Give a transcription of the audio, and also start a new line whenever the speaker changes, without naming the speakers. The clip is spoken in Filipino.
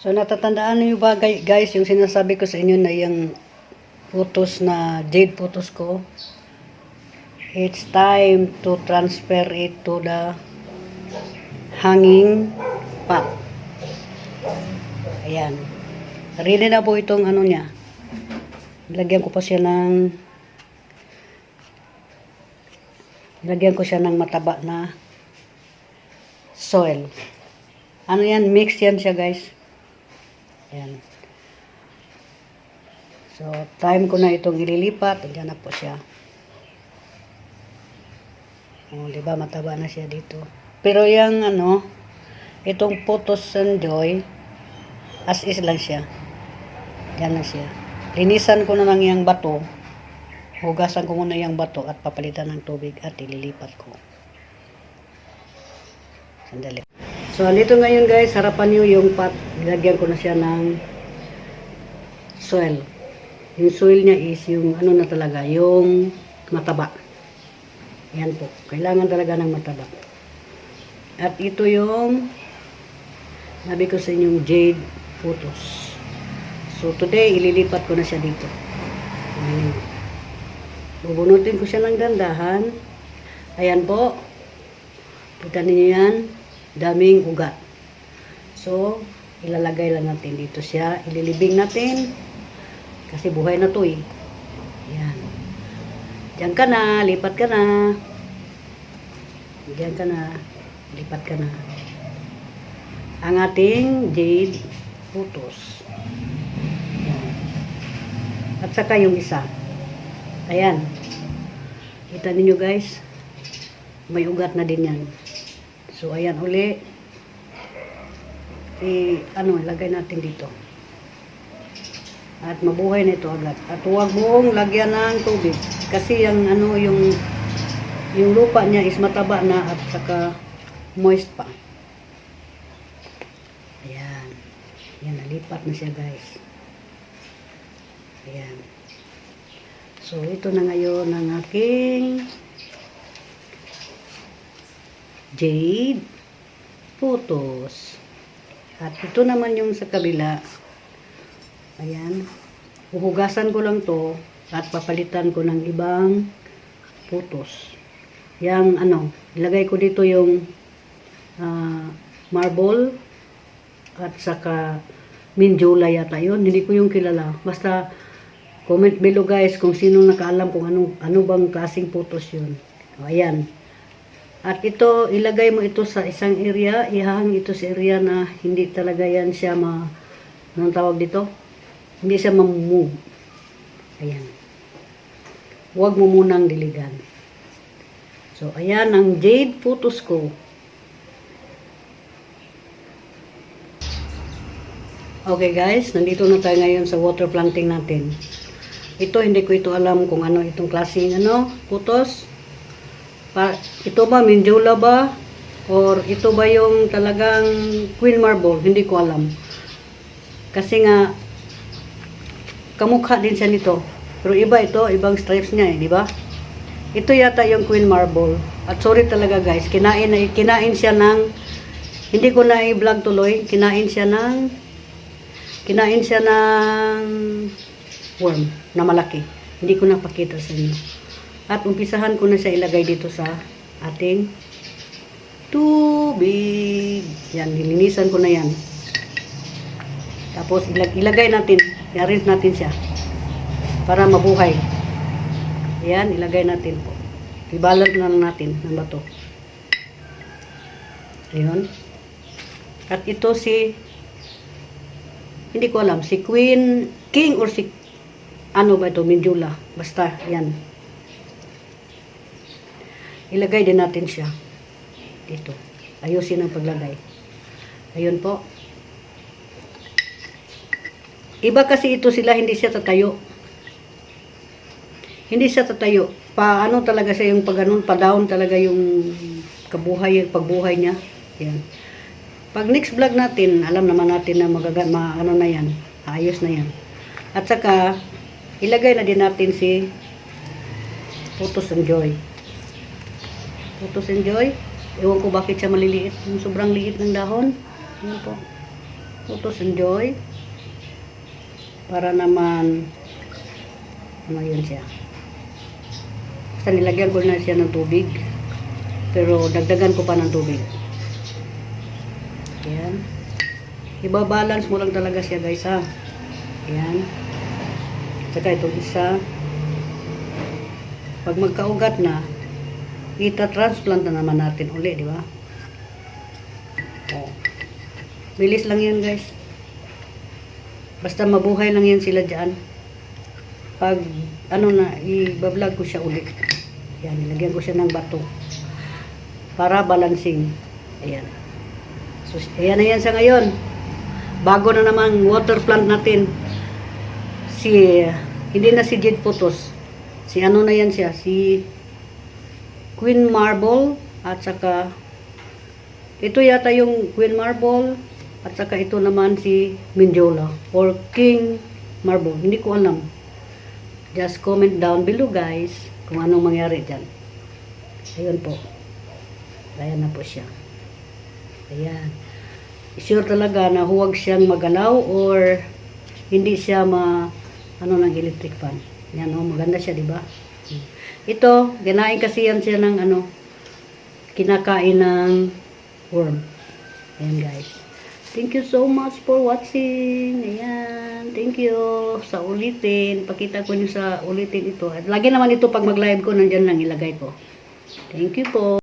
So natatandaan niyo ba guys yung sinasabi ko sa inyo na yung photos na jade photos ko? It's time to transfer it to the hanging pot. Ayan. Ready na po itong ano niya. Lagyan ko siya ng mataba na soil. Ano yan? Mix yan siya guys. Ayan. So, time ko na itong ililipat. Ayan na po siya. O, diba? Mataba na siya dito. Pero yung ano, itong Photos and Joy, as is lang siya. Ayan na siya. Linisan ko na lang yung bato. Hugasan ko muna yung bato at papalitan ng tubig at ililipat ko. Sandali. So, dito ngayon guys, harapan nyo yung pot. Nilagyan ko na siya ng soil. Yung soil niya is yung ano na talaga, yung mataba. Yan po. Kailangan talaga ng mataba. At ito yung sabi ko sa inyong jade photos. So, today, ililipat ko na siya dito. Ayan. Bubunutin ko siya ng dandahan. Ayan po. Kita niyo yan. Daming ugat. So, ilalagay lang natin dito siya. Ililibing natin. Kasi buhay na to eh. Ayan. Diyan ka na. Lipat ka na. Diyan ka na. Lipat ka na. Ang ating jade photos. Ayan. At saka yung isa. Ayan. Kita ninyo guys. May ugat na din yan. So, ayan uli. Ilagay natin dito. At mabuhay na ito agad. At huwag mong lagyan ng tubig. Kasi yung, yung lupa niya is mataba na at saka moist pa. Ayan. Ayan, nalipat na siya guys. Ayan. So, ito na ngayon ang aking jade photos. At ito naman yung sa kabila. Ayan. Huhugasan ko lang to at papalitan ko ng ibang photos. Yang ilagay ko dito yung marble at saka Minjula yata yun. Hindi ko yung kilala. Basta comment below guys kung sino nakaalam kung ano bang klaseng photos yun. O, ayan. At ito, ilagay mo ito sa isang area, ihahang ito sa area na hindi talaga yan siya anong tawag dito? Hindi siya mamove. Ayan. Huwag mo munang diligan. So, ayan ang jade photos ko. Okay guys, nandito na tayo ngayon sa water planting natin. Ito, hindi ko ito alam kung ano itong klaseng photos. Ito ba, Minjula ba? Or ito ba yung talagang Queen Marble? Hindi ko alam. Kasi nga, kamukha din siya nito. Pero iba ito, ibang stripes niya di ba? Ito yata yung Queen Marble. At sorry talaga guys, kinain siya ng, hindi ko na i-vlog tuloy, kinain siya ng worm na malaki. Hindi ko na pakita sa inyo. At umpisahan ko na siya ilagay dito sa ating tubig. Yan, nilinisan ko na yan. Tapos ilagay natin, i-arrange natin siya para mabuhay. Yan, ilagay natin po. Ibalot na lang natin ng bato. Ayun. At ito hindi ko alam, si Queen, King or si ba ito, Minjula. Basta, yan. Ilagay din natin siya dito. Ayusin ang paglagay. Ayun po. Iba kasi ito sila, hindi siya tatayo. Hindi siya tatayo. Paano talaga siya yung pag-anon, pa-down talaga yung pagbuhay niya. Yan. Pag next vlog natin, alam naman natin na ano na yan. Ayos na yan. At saka, ilagay na din natin si Photos and Joy. Photos and Joy. Ewan ko bakit siya maliliit. Yung sobrang liit ng dahon. Ano po. Photos Enjoy. Para naman, ano yun siya. Basta nilagyan ko na siya ng tubig. Pero dagdagan ko pa ng tubig. Ayan. Ibabalance mo lang talaga siya guys ha. Ayan. Saka itong isa. Pag magkaugat na, ita-transplant na naman natin uli, di ba? Oh. Bilis lang yan guys. Basta mabuhay lang yan sila dyan. Pag ano na, i-vlog ko siya ulit. Ayan, nilagyan ko siya ng bato. Para balancing. Ayan. So, ayan na yan sa ngayon. Bago na naman water plant natin. Hindi na si Jade Photos. Si ano na yan siya. Si Queen Marble. At saka ito yata yung Queen Marble. At saka ito naman si Mindiola. Or King Marble. Hindi ko alam. Just comment down below guys. Kung anong mangyari dyan. Ayun po. Ayan na po siya. Ayan. Sure talaga na huwag siyang magalaw or hindi siya ano ng electric fan. Yan maganda siya, di ba? Ito, ginain kasi yan siya ng kinakain ng worm. Ayan guys. Thank you so much for watching. Ayan. Thank you sa ulitin. Pakita ko niyo sa ulitin ito. At lagi naman ito pag mag-live ko, nandyan lang ilagay ko. Thank you po.